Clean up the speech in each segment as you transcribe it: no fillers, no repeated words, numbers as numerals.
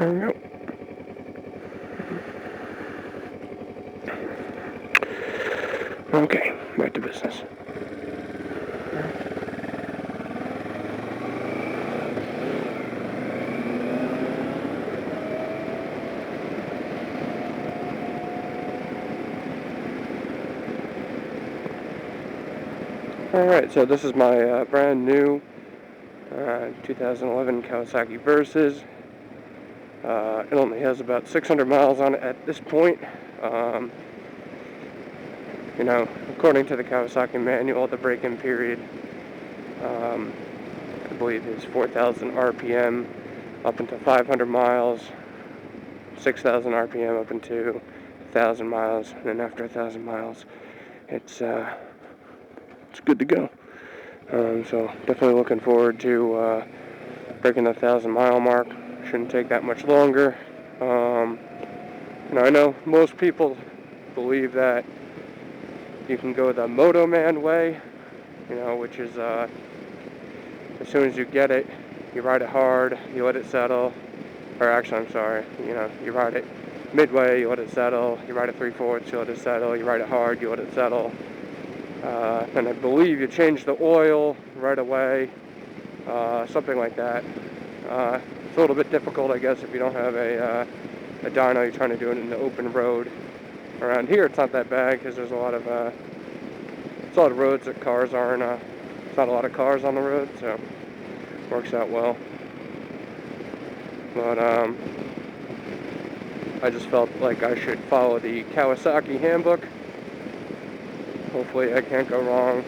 There we go. Okay, back to business. Alright, so this is my brand new 2011 Kawasaki Versys. It only has about 600 miles on it at this point. According to the Kawasaki manual, the break-in period, I believe, is 4,000 RPM up into 500 miles, 6,000 RPM up into 1,000 miles, and then after 1,000 miles, it's good to go. So definitely looking forward to breaking the 1,000-mile mark. Shouldn't take that much longer. I know most people believe that you can go the Moto Man way, which is as soon as you get it, you ride it hard, you let it settle. Or actually, I'm sorry, you ride it midway, you let it settle. You ride it 3/4, you let it settle. You ride it hard, you let it settle. And I believe you change the oil right away, something like that. It's a little bit difficult, I guess, if you don't have a dyno. You're trying to do it in the open road. Around here, it's not that bad because there's a lot of roads that cars aren't. It's not a lot of cars on the road, so it works out well. But I just felt like I should follow the Kawasaki handbook. Hopefully I can't go wrong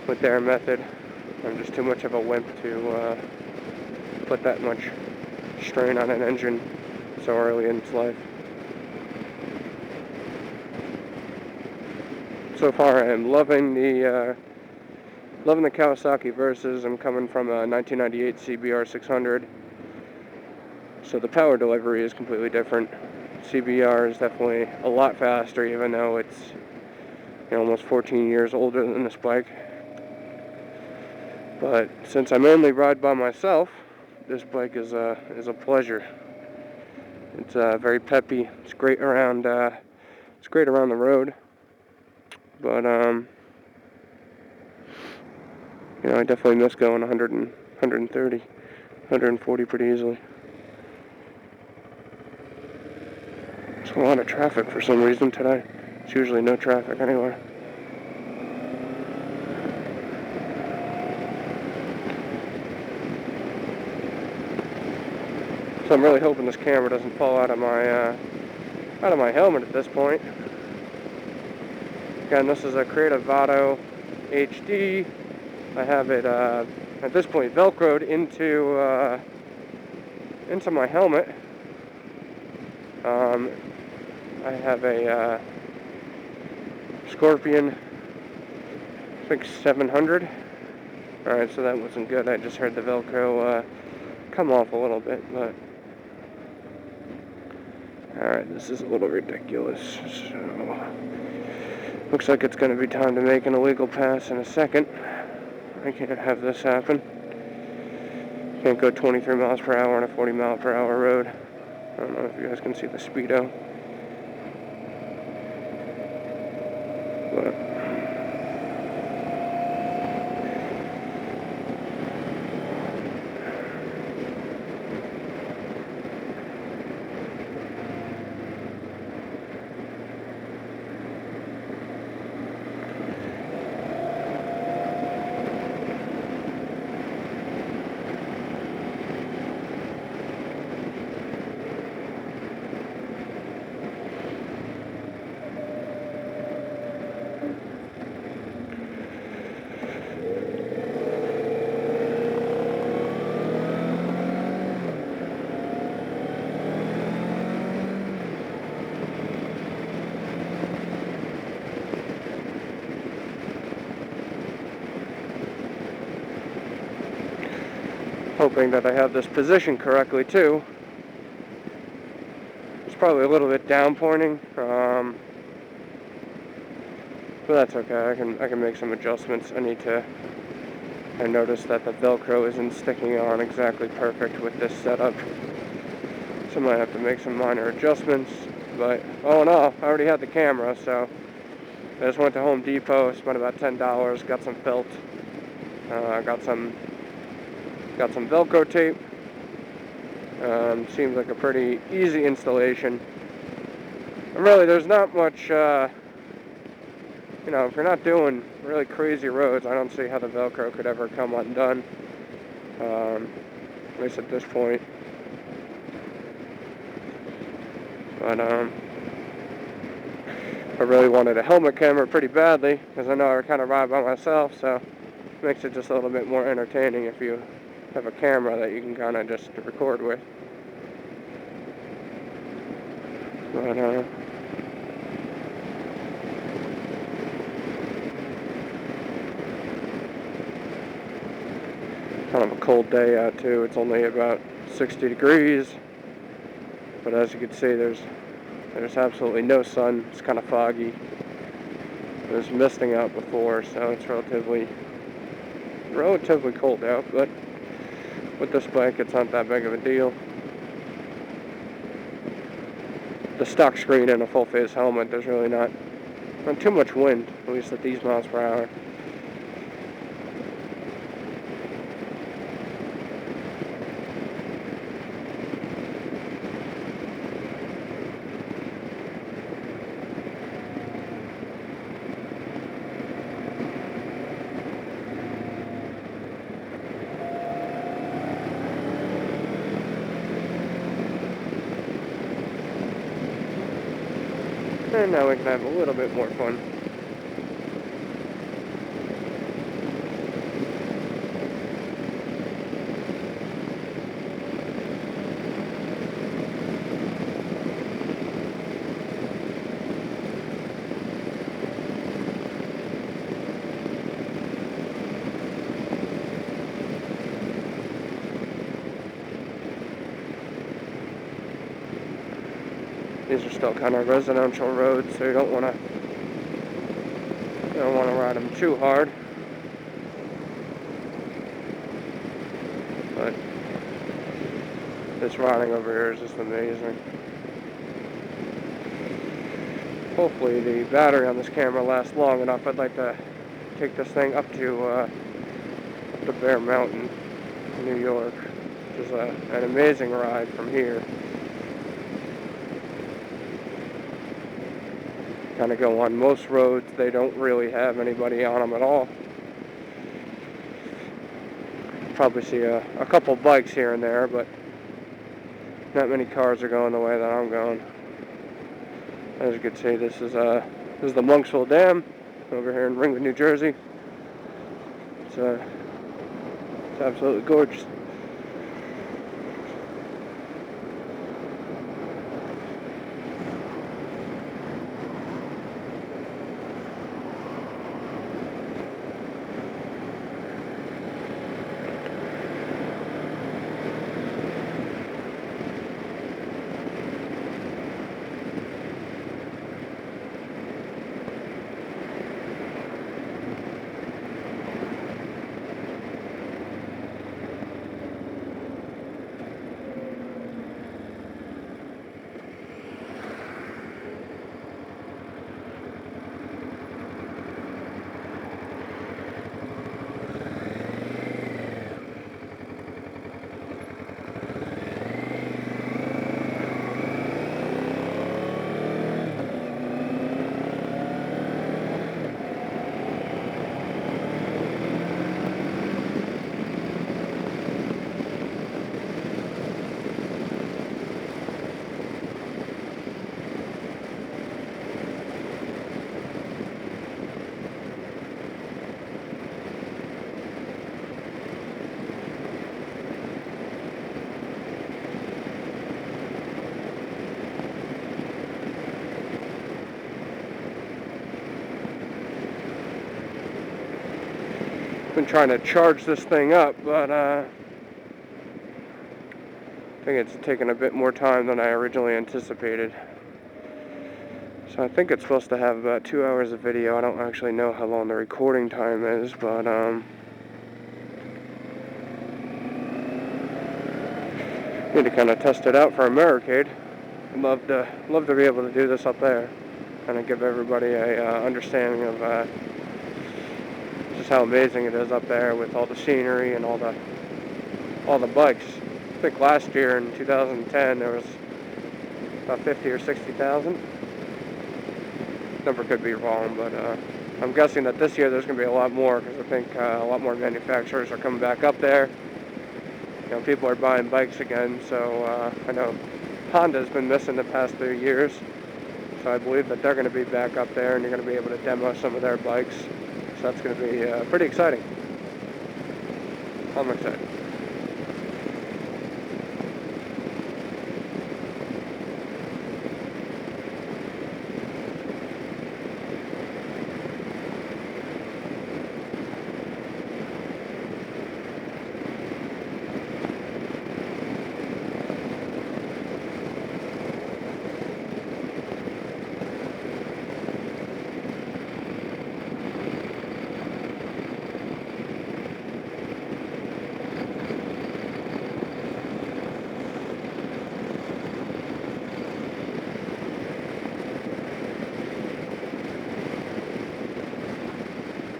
with their method. I'm just too much of a wimp to put that much strain on an engine so early in its life. So far I am loving the Kawasaki Versys. I'm coming from a 1998 CBR 600. So the power delivery is completely different. CBR is definitely a lot faster, even though it's almost 14 years older than this bike. But since I mainly ride by myself, this bike is a pleasure. It's very peppy. It's great around the road. But I definitely miss going 100 and 130, 140 pretty easily. There's a lot of traffic for some reason today. It's usually no traffic anywhere. So I'm really hoping this camera doesn't fall out of my helmet at this point. Again, this is a Creative Vado HD. I have it at this point velcroed into my helmet. I have a Scorpion, I think 700. Alright, so that wasn't good. I just heard the Velcro come off a little bit, but alright, this is a little ridiculous. So looks like it's going to be time to make an illegal pass in a second. I can't have this happen. Can't go 23 miles per hour on a 40 mile per hour road. I don't know if you guys can see the speedo. But hoping that I have this positioned correctly too. It's probably a little bit down pointing, but that's okay. I can make some adjustments. I noticed that the Velcro isn't sticking on exactly perfect with this setup. So I might have to make some minor adjustments, but all in all, I already had the camera, so I just went to Home Depot, spent about $10, got some felt, got some Velcro tape. Seems like a pretty easy installation. And really, there's not much, if you're not doing really crazy roads, I don't see how the Velcro could ever come undone, at least at this point. But, I really wanted a helmet camera pretty badly, because I know I kind of ride by myself, so it makes it just a little bit more entertaining if you have a camera that you can kind of just record with. But, kind of a cold day out too. It's only about 60 degrees, but as you can see, there's absolutely no sun. It's kind of foggy. It was misting out before, so it's relatively cold out, but with this bike, it's not that big of a deal. The stock screen and a full face helmet, there's really not too much wind, at least at these miles per hour. And now we can have a little bit more fun. These are still kind of residential roads, so you don't want to ride them too hard. But this riding over here is just amazing. Hopefully the battery on this camera lasts long enough. I'd like to take this thing up to Bear Mountain, New York, which is an amazing ride from here. Kind of go on most roads, they don't really have anybody on them at all. Probably see a couple bikes here and there, but not many cars are going the way that I'm going. As you can see, this is the Monksville Dam over here in Ringwood, New Jersey. It's absolutely gorgeous. Been trying to charge this thing up, but I think it's taken a bit more time than I originally anticipated. So I think it's supposed to have about 2 hours of video. I don't actually know how long the recording time is, but Need to kind of test it out for Americade. I'd love to be able to do this up there, kind of give everybody a understanding of just how amazing it is up there with all the scenery and all the bikes. I think last year in 2010 there was about 50 or 60,000. Number could be wrong, but I'm guessing that this year there's going to be a lot more, because I think a lot more manufacturers are coming back up there. You know, people are buying bikes again, so I know Honda's been missing the past few years, so I believe that they're going to be back up there and you're going to be able to demo some of their bikes. So that's going to be pretty exciting. I'm excited.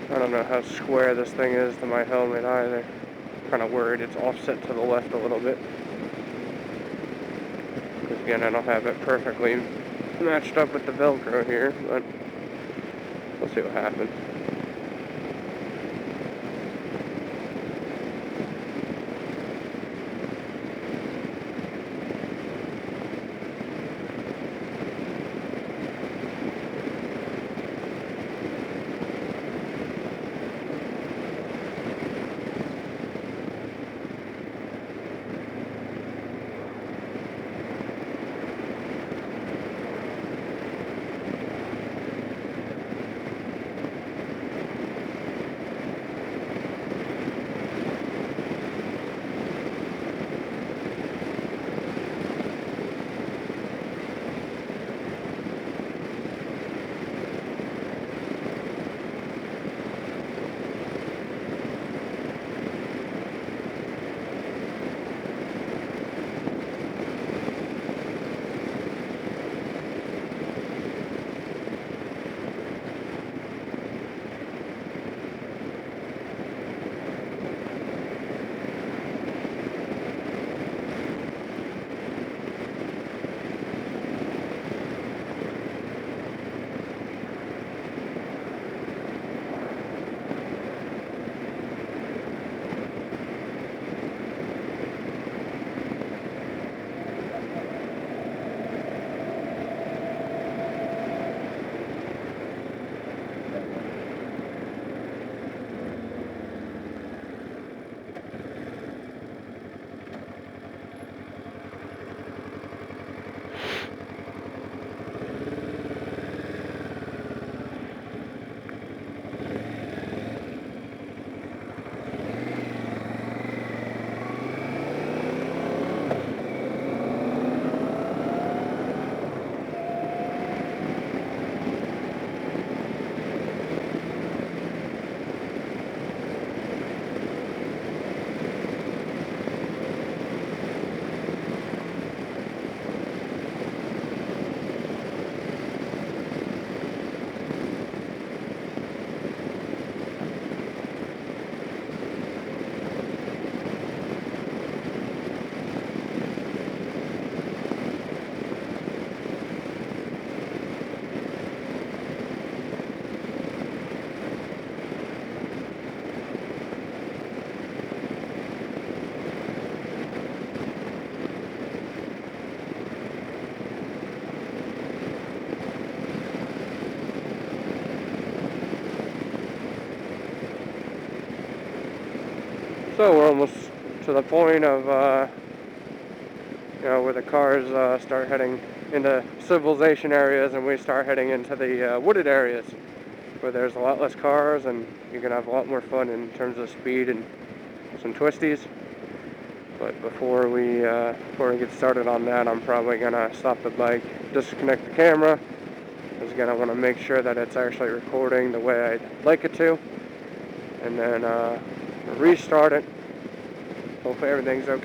I don't know how square this thing is to my helmet either. I'm kind of worried it's offset to the left a little bit. Because again, I don't have it perfectly matched up with the Velcro here, but we'll see what happens. So we're almost to the point of, where the cars start heading into civilization areas and we start heading into the wooded areas where there's a lot less cars and you can have a lot more fun in terms of speed and some twisties. But before we get started on that, I'm probably gonna stop the bike, disconnect the camera, because again I want to make sure that it's actually recording the way I'd like it to, and then restart it. Hopefully everything's okay.